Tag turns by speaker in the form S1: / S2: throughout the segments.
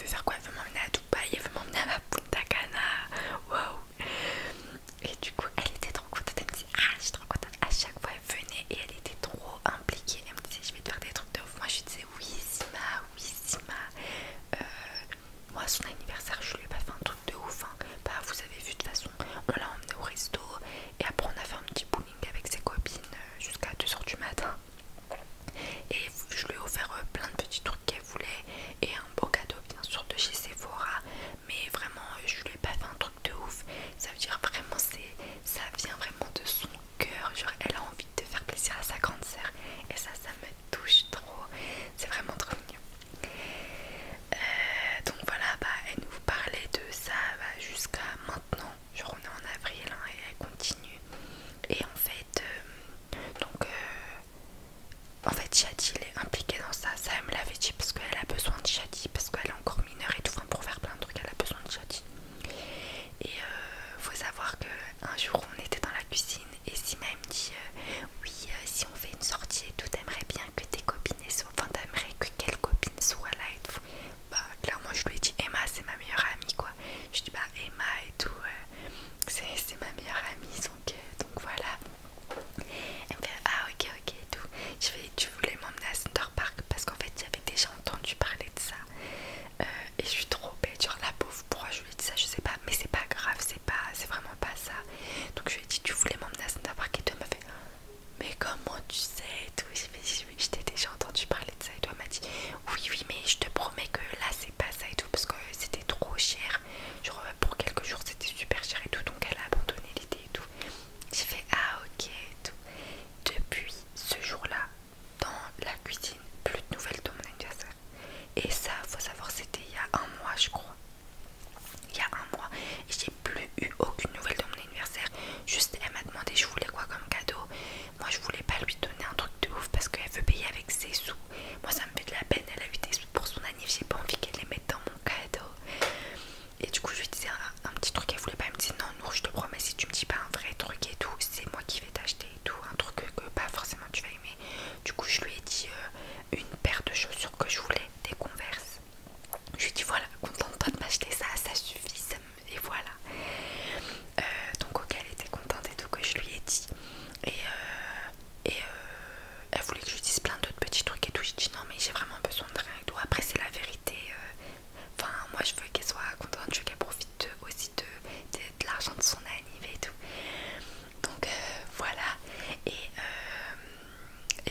S1: faire quoi? Elle veut m'emmener à Dubaï, elle veut m'emmener à la Punta Cana. Waouh! Et du coup, elle était trop contente. Elle me dit, ah, je suis trop contente. À chaque fois, elle venait et elle était trop impliquée. Elle me disait, je vais te faire des trucs de ouf. Moi, je lui disais, oui, Sima, oui, Sima. Moi, son anniversaire, je lui ai pas fait un truc de ouf. Hein. Bah, vous avez vu, de toute façon, on l'a emmené au resto. Et après, on a fait un petit bowling avec ses copines jusqu'à 2h du matin. Et je lui ai offert plein de petits trucs qu'elle voulait. Et un beau cadeau, bien sûr, de chez Sephora. Mais vraiment, je lui ai pas fait un truc de ouf. Ça veut dire vraiment, ça vient vraiment de son cœur. Genre, elle a envie de faire plaisir à sa grande sœur. Et ça me touche trop. C'est vraiment trop mignon. Donc voilà, bah, elle nous parlait de ça jusqu'à maintenant. Genre, on est en avril hein, et elle continue. Et en fait, en fait, Shadi, il est impliqué dans ça. Ça, elle me l'avait dit parce qu'elle a besoin de Shadi, parce qu'elle est encore mineure et tout. Enfin, pour faire plein de trucs, elle a besoin de Shadi. Et faut savoir qu'un jour, on était dans la cuisine et Sima elle me dit oui, si on fait une sortie et tout, t'aimerais bien que tes copines soient. Enfin, t'aimerais que quelle copine soit là et tout. Bah, clairement, je lui ai dit Emma, c'est ma meilleure amie quoi. Je dis bah, Emma et tout, c'est ma meilleure amie donc voilà. Elle me fait ah ok ok et tout. Je fais tu voulais m'emmener à Center Park parce qu'en fait j'avais déjà entendu parler de ça. Et je suis trop bête, genre la pauvre, pourquoi je lui ai dit ça je sais pas, mais c'est pas grave, c'est vraiment pas ça. Donc je lui ai dit tu voulais m'emmener à Center Park et tout, elle m'a fait mais comment tu sais et tout. Je t'ai déjà entendu parler de ça et toi elle m'a dit oui oui mais je te promets que là c'est pas ça et tout parce que c'était trop cher. Genre pour quelques jours c'était super cher et tout donc elle a abandonné l'idée et tout. J'ai fait ah ok et tout. Depuis ce jour-là, dans la cuisine, plus de nouvelles de mon anniversaire. Et ça, faut savoir, c'était il y a un mois, je crois. Il y a un mois. Et j'ai plus eu aucune nouvelle de mon anniversaire. Juste, elle m'a demandé je voulais quoi comme cadeau. Moi, je voulais pas lui donner un truc de ouf parce qu'elle veut payer avec ses sous. Moi, ça me fait de la peine. Elle a eu des sous pour son anniversaire. J'ai pas envie qu'elle les mette dans mon cadeau. Et du coup, je lui disais un petit truc qu'elle voulait pas. Elle me disait non, Nour, je te promets, si tu me dis pas un vrai truc et tout, c'est moi qui vais t'acheter et tout. Un truc que pas forcément tu vas aimer. Du coup, je lui ai dit une paire de chaussures que je voulais, des Converse. Je lui ai dit voilà, contente-toi de m'acheter ça, ça suffit. Et voilà. Donc, ok, elle était contente et tout que je lui ai dit. Et elle voulait que je lui dise plein d'autres petits trucs et tout. J'ai dit non, mais j'ai vraiment besoin de rien et tout. Après, c'est la vérité. Enfin, moi je veux qu'elle soit contente, je veux qu'elle profite aussi de l'argent de son anniv et tout. Donc voilà. Et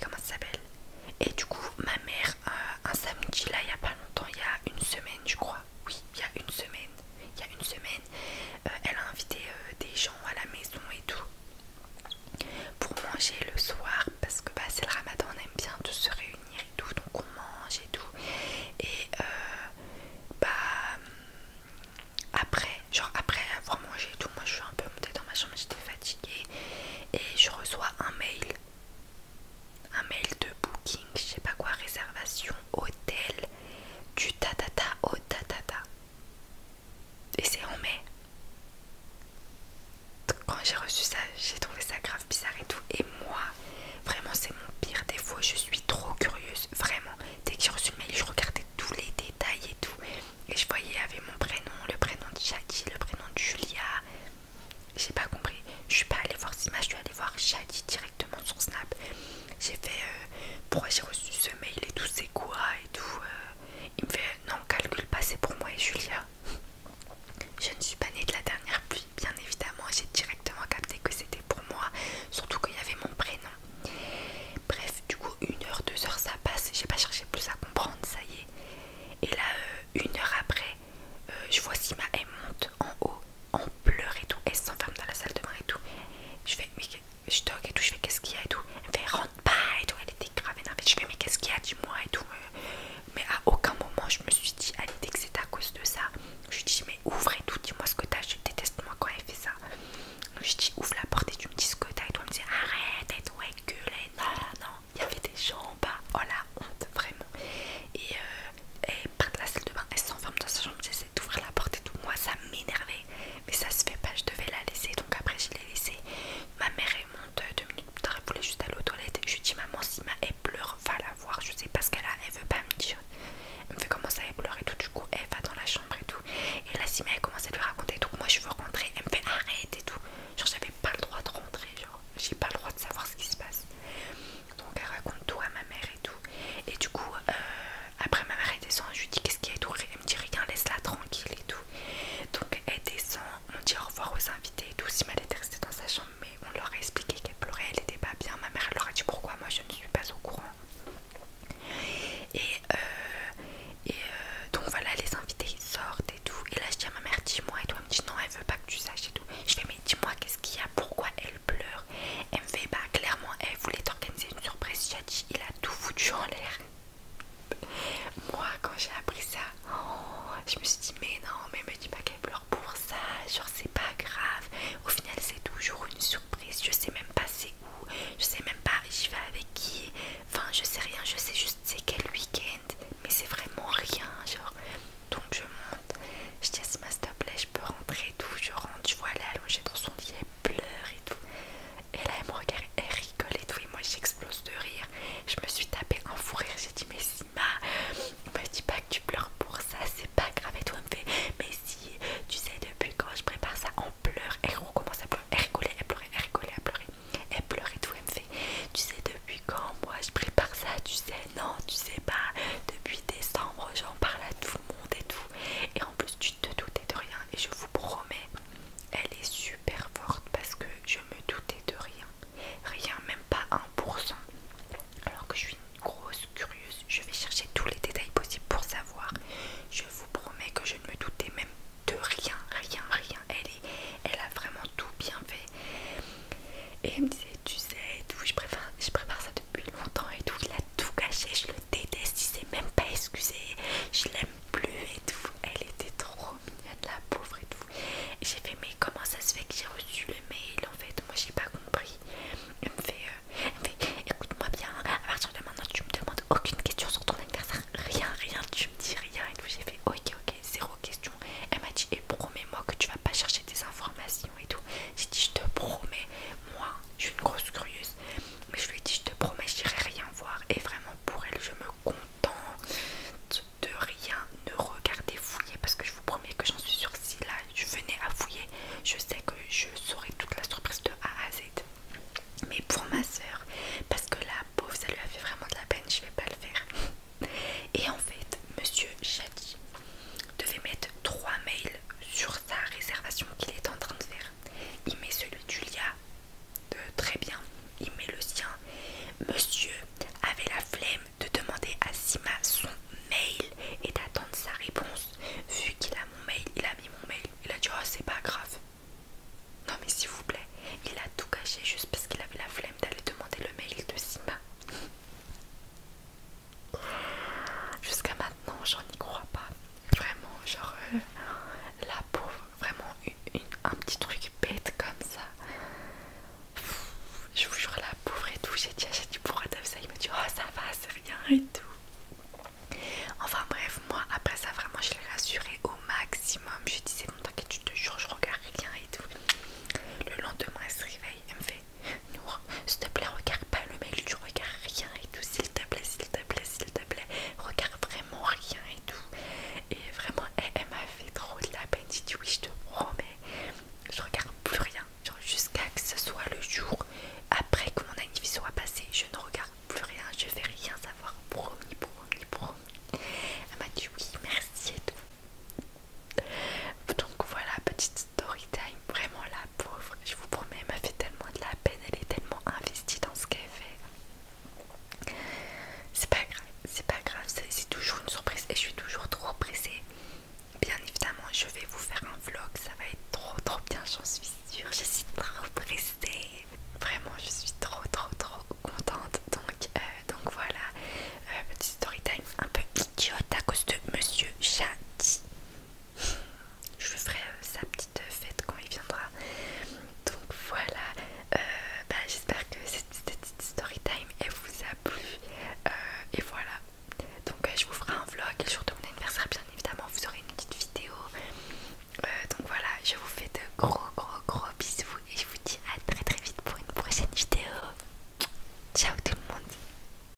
S1: comment ça s'appelle? Et du coup, ma mère, un samedi, là, il y a pas longtemps, il y a une semaine, je crois. Oui, il y a une semaine. Il y a une semaine, elle a invité des gens à la maison et tout pour manger le soir parce que bah, c'est le ramadan, on aime bien de se réunir et tout, donc on mange et tout. Et bah après avoir mangé et tout, moi je suis un peu montée dans ma chambre, j'étais fatiguée et je reçois un mail de booking, je sais pas quoi, réservation, hôtel, du tatata au tatata. faire un vlog, ça va être trop bien, j'en suis sûre. Je suis trop pressée.